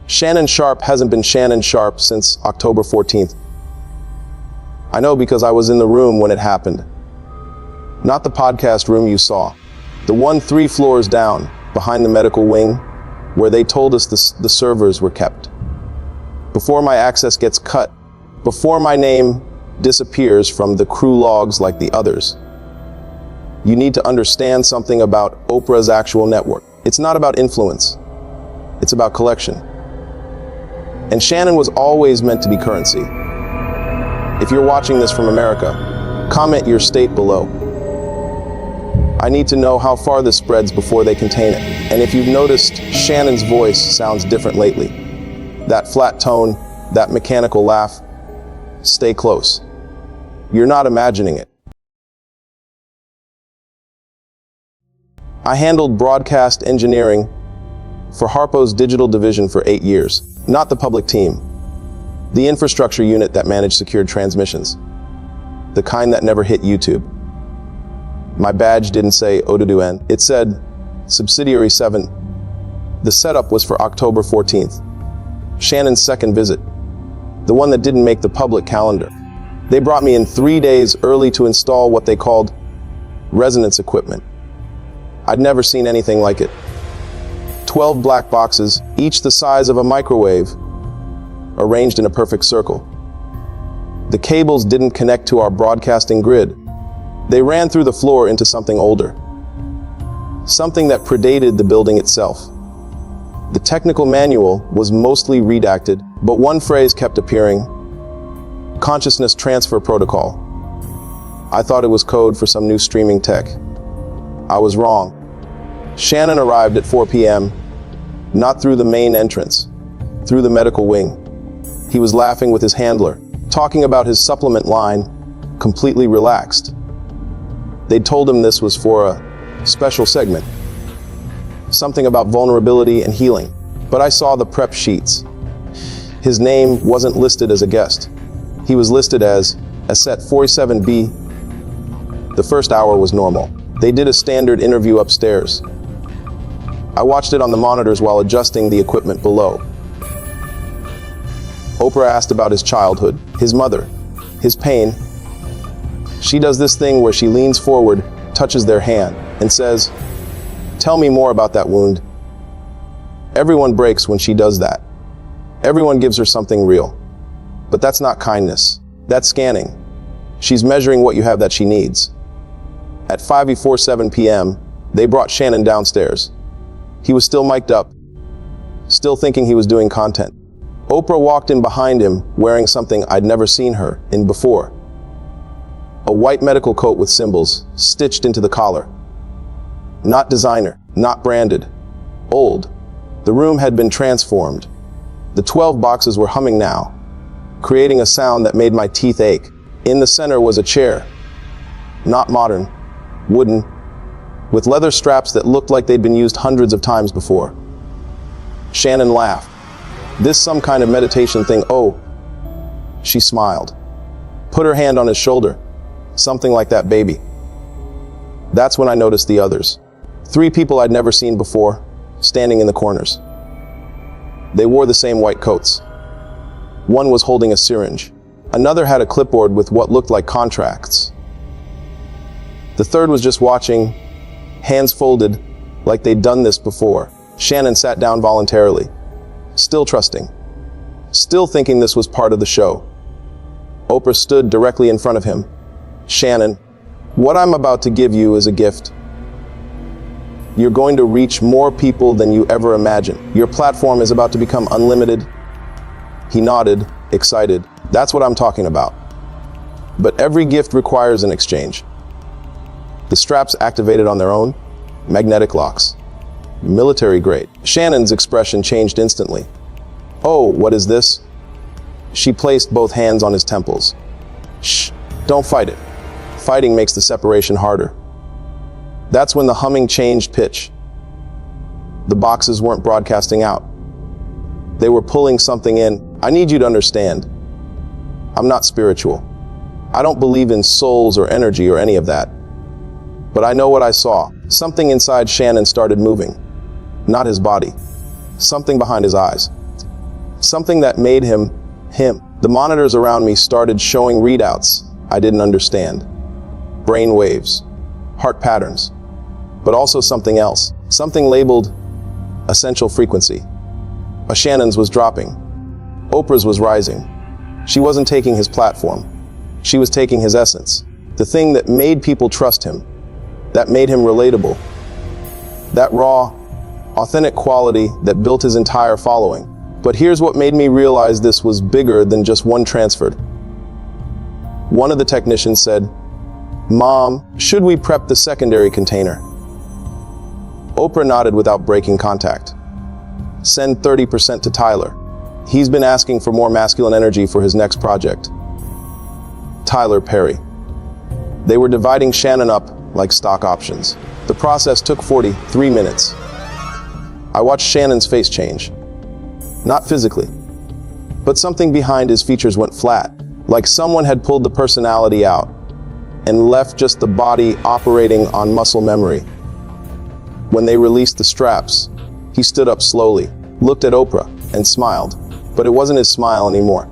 Shannon Sharpe hasn't been Shannon Sharpe since October 14th. I know because I was in the room when it happened. Not the podcast room you saw. The one 3 floors down, behind the medical wing, where they told us the servers were kept. Before my access gets cut, before my name disappears from the crew logs like the others. You need to understand something about Oprah's actual network. It's not about influence. It's about collection. And Shannon was always meant to be currency. If you're watching this from America, comment your state below. I need to know how far this spreads before they contain it. And if you've noticed, Shannon's voice sounds different lately. That flat tone, that mechanical laugh, stay close. You're not imagining it. I handled broadcast engineering for Harpo's digital division for 8 years, not the public team. The infrastructure unit that managed secured transmissions. The kind that never hit YouTube. My badge didn't say Oduduan, it said Subsidiary 7. The setup was for October 14th. Shannon's second visit. The one that didn't make the public calendar. They brought me in 3 days early to install what they called resonance equipment. I'd never seen anything like it. 12 black boxes, each the size of a microwave, arranged in a perfect circle. The cables didn't connect to our broadcasting grid. They ran through the floor into something older. Something that predated the building itself. The technical manual was mostly redacted, but one phrase kept appearing: consciousness transfer protocol. I thought it was code for some new streaming tech. I was wrong. Shannon arrived at 4 p.m., not through the main entrance, through the medical wing. He was laughing with his handler, talking about his supplement line, completely relaxed. They'd told him this was for a special segment, something about vulnerability and healing, but I saw the prep sheets. His name wasn't listed as a guest. He was listed as Asset 47B. The first hour was normal. They did a standard interview upstairs. I watched it on the monitors while adjusting the equipment below. Oprah asked about his childhood, his mother, his pain. She does this thing where she leans forward, touches their hand, and says, "Tell me more about that wound." Everyone breaks when she does that. Everyone gives her something real. But that's not kindness. That's scanning. She's measuring what you have that she needs. At 5:47 p.m., they brought Shannon downstairs. He was still mic'd up, still thinking he was doing content. Oprah walked in behind him, wearing something I'd never seen her in before. A white medical coat with symbols, stitched into the collar. Not designer, not branded. Old. The room had been transformed. The 12 boxes were humming now, creating a sound that made my teeth ache. In the center was a chair. Not modern. Wooden. With leather straps that looked like they'd been used hundreds of times before. Shannon laughed. This some kind of meditation thing, oh. She smiled. Put her hand on his shoulder. Something like that, baby. That's when I noticed the others. 3 people I'd never seen before, standing in the corners. They wore the same white coats. One was holding a syringe. Another had a clipboard with what looked like contracts. The third was just watching, hands folded, like they'd done this before. Shannon sat down voluntarily, still trusting, still thinking this was part of the show. Oprah stood directly in front of him. "Shannon, what I'm about to give you is a gift. You're going to reach more people than you ever imagined. Your platform is about to become unlimited." He nodded, excited. "That's what I'm talking about. But every gift requires an exchange." The straps activated on their own, magnetic locks. Military grade. Shannon's expression changed instantly. "Oh, what is this?" She placed both hands on his temples. "Shh, don't fight it. Fighting makes the separation harder." That's when the humming changed pitch. The boxes weren't broadcasting out. They were pulling something in. I need you to understand. I'm not spiritual. I don't believe in souls or energy or any of that. But I know what I saw. Something inside Shannon started moving. Not his body. Something behind his eyes. Something that made him, him. The monitors around me started showing readouts I didn't understand. Brain waves, heart patterns, but also something else. Something labeled essential frequency. A Shannon's was dropping. Oprah's was rising. She wasn't taking his platform. She was taking his essence. The thing that made people trust him, that made him relatable. That raw, authentic quality that built his entire following. But here's what made me realize this was bigger than just one transferred. One of the technicians said, "Mom, should we prep the secondary container?" Oprah nodded without breaking contact. "Send 30% to Tyler. He's been asking for more masculine energy for his next project." Tyler Perry. They were dividing Shannon up like stock options. The process took 43 minutes. I watched Shannon's face change. Not physically, but something behind his features went flat, like someone had pulled the personality out and left just the body operating on muscle memory. When they released the straps, he stood up slowly, looked at Oprah, and smiled. But it wasn't his smile anymore.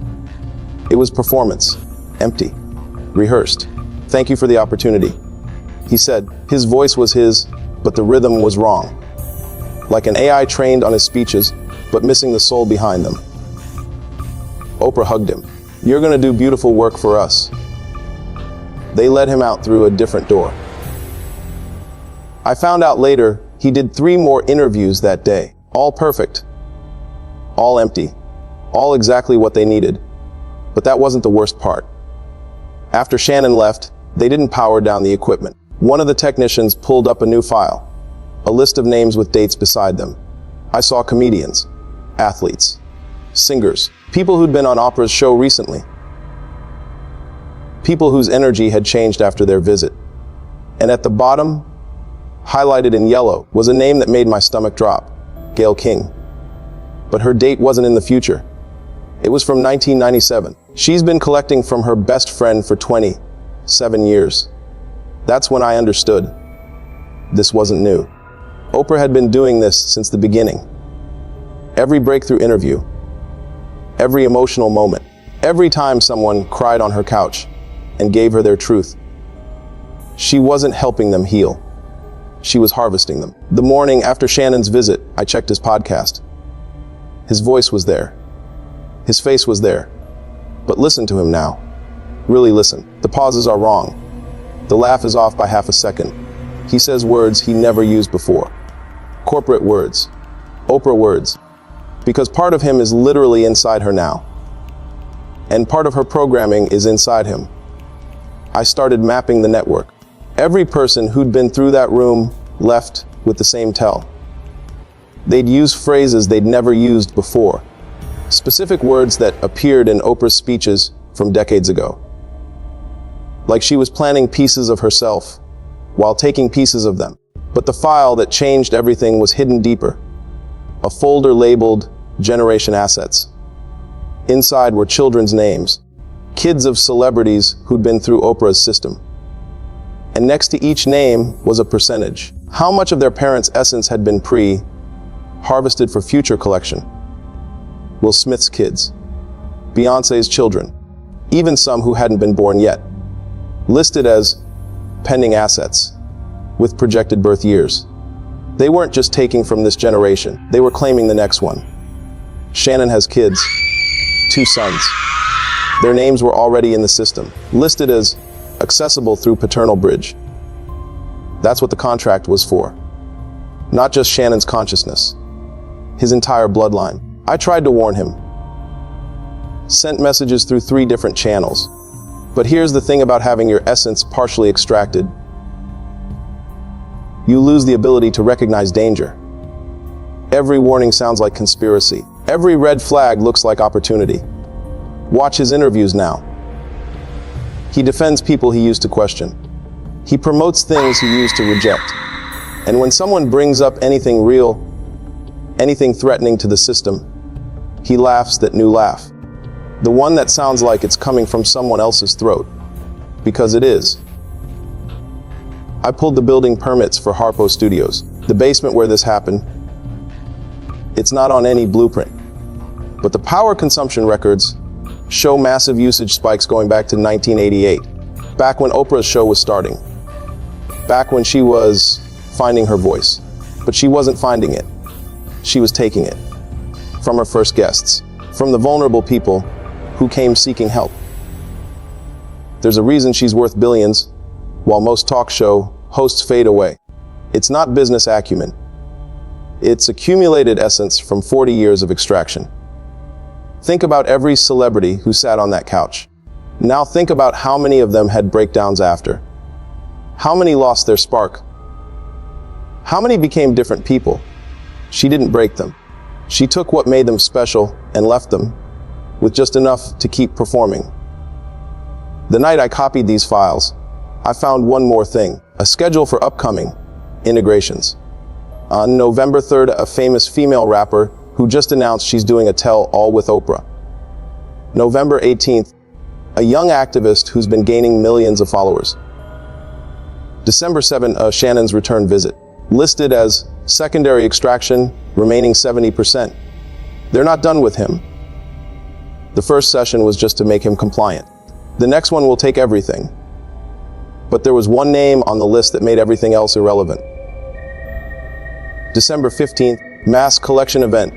It was performance, empty, rehearsed. "Thank you for the opportunity," he said. His voice was his, but the rhythm was wrong. Like an AI trained on his speeches, but missing the soul behind them. Oprah hugged him. "You're gonna do beautiful work for us." They led him out through a different door. I found out later he did 3 more interviews that day. All perfect. All empty. All exactly what they needed. But that wasn't the worst part. After Shannon left, they didn't power down the equipment. One of the technicians pulled up a new file, a list of names with dates beside them. I saw comedians, athletes, singers, people who'd been on Oprah's show recently. People whose energy had changed after their visit. And at the bottom, highlighted in yellow, was a name that made my stomach drop, Gayle King. But her date wasn't in the future. It was from 1997. She's been collecting from her best friend for 27 years. That's when I understood. This wasn't new. Oprah had been doing this since the beginning. Every breakthrough interview, every emotional moment, every time someone cried on her couch and gave her their truth. She wasn't helping them heal. She was harvesting them. The morning after Shannon's visit, I checked his podcast. His voice was there. His face was there. But listen to him now. Really listen. The pauses are wrong. The laugh is off by half a second. He says words he never used before. Corporate words. Oprah words. Because part of him is literally inside her now. And part of her programming is inside him. I started mapping the network. Every person who'd been through that room left with the same tell. They'd use phrases they'd never used before. Specific words that appeared in Oprah's speeches from decades ago. Like she was planning pieces of herself while taking pieces of them. But the file that changed everything was hidden deeper. A folder labeled Generation Assets. Inside were children's names, kids of celebrities who'd been through Oprah's system. And next to each name was a percentage. How much of their parents' essence had been harvested for future collection? Will Smith's kids, Beyoncé's children, even some who hadn't been born yet, listed as pending assets with projected birth years. They weren't just taking from this generation, they were claiming the next one. Shannon has kids, 2 sons. Their names were already in the system, listed as accessible through paternal bridge. That's what the contract was for. Not just Shannon's consciousness, his entire bloodline. I tried to warn him. Sent messages through 3 different channels. But here's the thing about having your essence partially extracted. You lose the ability to recognize danger. Every warning sounds like conspiracy. Every red flag looks like opportunity. Watch his interviews now. He defends people he used to question. He promotes things he used to reject. And when someone brings up anything real, anything threatening to the system, he laughs that new laugh. The one that sounds like it's coming from someone else's throat. Because it is. I pulled the building permits for Harpo Studios, the basement where this happened. It's not on any blueprint. But the power consumption records show massive usage spikes going back to 1988, back when Oprah's show was starting, back when she was finding her voice. But she wasn't finding it. She was taking it from her first guests, from the vulnerable people who came seeking help. There's a reason she's worth billions, while most talk show hosts fade away. It's not business acumen. It's accumulated essence from 40 years of extraction. Think about every celebrity who sat on that couch. Now think about how many of them had breakdowns after. How many lost their spark? How many became different people? She didn't break them. She took what made them special and left them with just enough to keep performing. The night I copied these files, I found one more thing, a schedule for upcoming integrations. On November 3rd, a famous female rapper who just announced she's doing a tell-all with Oprah. November 18th, a young activist who's been gaining millions of followers. December 7th, Shannon's return visit, listed as secondary extraction, remaining 70%. They're not done with him. The first session was just to make him compliant. The next one will take everything. But there was one name on the list that made everything else irrelevant. December 15th, mass collection event,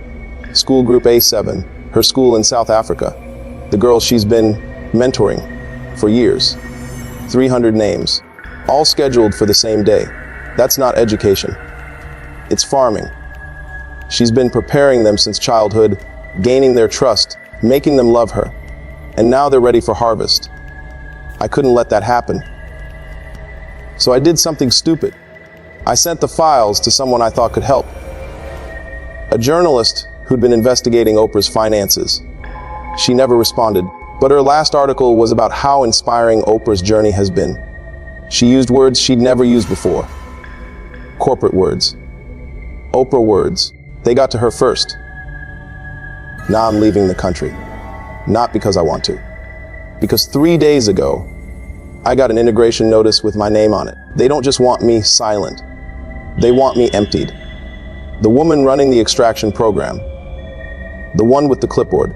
school group A7, her school in South Africa. The girls she's been mentoring for years. 300 names, all scheduled for the same day. That's not education. It's farming. She's been preparing them since childhood, gaining their trust, making them love her. And now they're ready for harvest. I couldn't let that happen. So I did something stupid. I sent the files to someone I thought could help. A journalist who'd been investigating Oprah's finances. She never responded, but her last article was about how inspiring Oprah's journey has been. She used words she'd never used before. Corporate words. Oprah words. They got to her first. Now I'm leaving the country. Not because I want to. Because 3 days ago, I got an integration notice with my name on it. They don't just want me silent. They want me emptied. The woman running the extraction program. The one with the clipboard.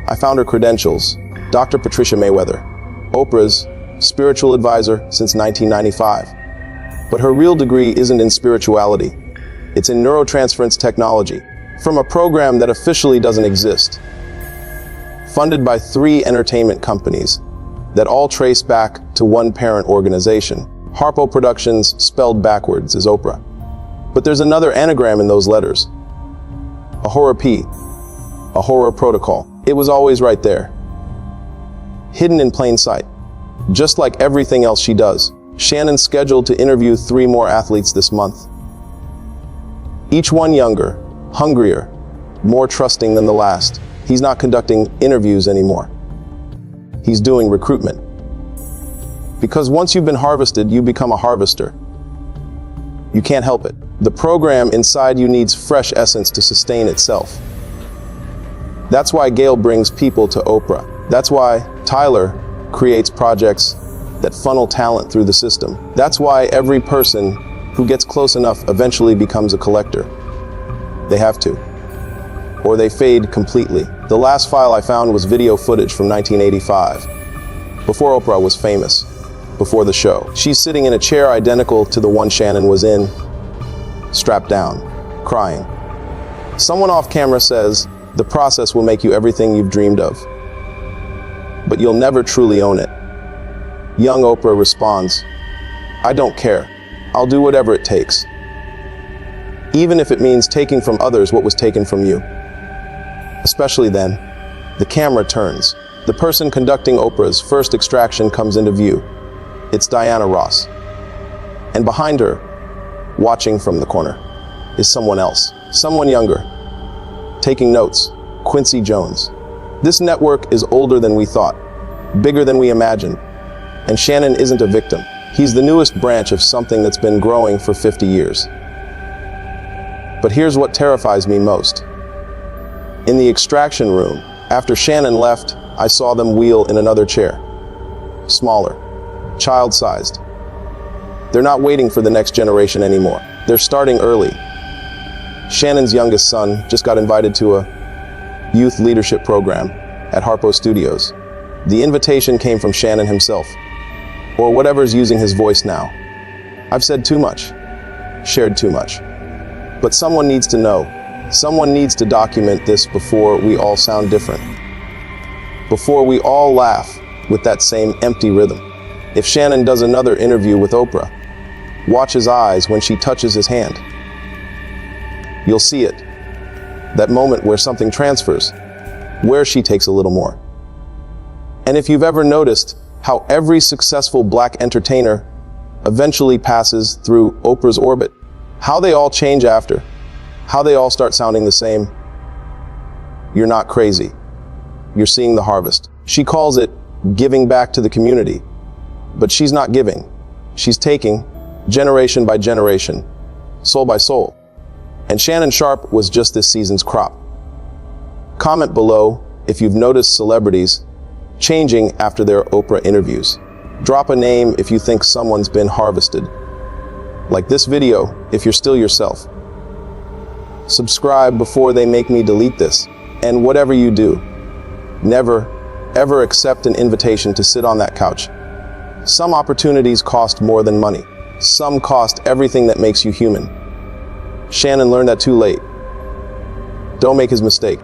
I found her credentials. Dr. Patricia Mayweather. Oprah's spiritual advisor since 1995. But her real degree isn't in spirituality. It's in neurotransference technology, from a program that officially doesn't exist. Funded by 3 entertainment companies that all trace back to one parent organization. Harpo Productions, spelled backwards, is Oprah. But there's another anagram in those letters. A horror P. A horror protocol. It was always right there. Hidden in plain sight. Just like everything else she does. Shannon's scheduled to interview 3 more athletes this month. Each one younger, hungrier, more trusting than the last. He's not conducting interviews anymore. He's doing recruitment. Because once you've been harvested, you become a harvester. You can't help it. The program inside you needs fresh essence to sustain itself. That's why Gail brings people to Oprah. That's why Tyler creates projects that funnel talent through the system. That's why every person who gets close enough eventually becomes a collector. They have to. Or they fade completely. The last file I found was video footage from 1985, before Oprah was famous, before the show. She's sitting in a chair identical to the one Shannon was in, strapped down, crying. Someone off camera says, the process will make you everything you've dreamed of, but you'll never truly own it. Young Oprah responds, I don't care. I'll do whatever it takes. Even if it means taking from others what was taken from you. Especially then, the camera turns. The person conducting Oprah's first extraction comes into view. It's Diana Ross. And behind her, watching from the corner, is someone else, someone younger, taking notes, Quincy Jones. This network is older than we thought, bigger than we imagined. And Shannon isn't a victim. He's the newest branch of something that's been growing for 50 years. But here's what terrifies me most. In the extraction room, after Shannon left, I saw them wheel in another chair. Smaller, child-sized. They're not waiting for the next generation anymore. They're starting early. Shannon's youngest son just got invited to a youth leadership program at Harpo Studios. The invitation came from Shannon himself, or whatever's using his voice now. I've said too much, shared too much. But someone needs to know. Someone needs to document this before we all sound different. Before we all laugh with that same empty rhythm. If Shannon does another interview with Oprah, watch his eyes when she touches his hand. You'll see it. That moment where something transfers, where she takes a little more. And if you've ever noticed how every successful black entertainer eventually passes through Oprah's orbit, how they all change after, how they all start sounding the same, you're not crazy. You're seeing the harvest. She calls it giving back to the community, but she's not giving. She's taking, generation by generation, soul by soul. And Shannon Sharpe was just this season's crop. Comment below if you've noticed celebrities changing after their Oprah interviews. Drop a name if you think someone's been harvested. Like this video if you're still yourself. Subscribe before they make me delete this. And whatever you do, never, ever accept an invitation to sit on that couch. Some opportunities cost more than money. Some cost everything that makes you human. Shannon learned that too late. Don't make his mistake.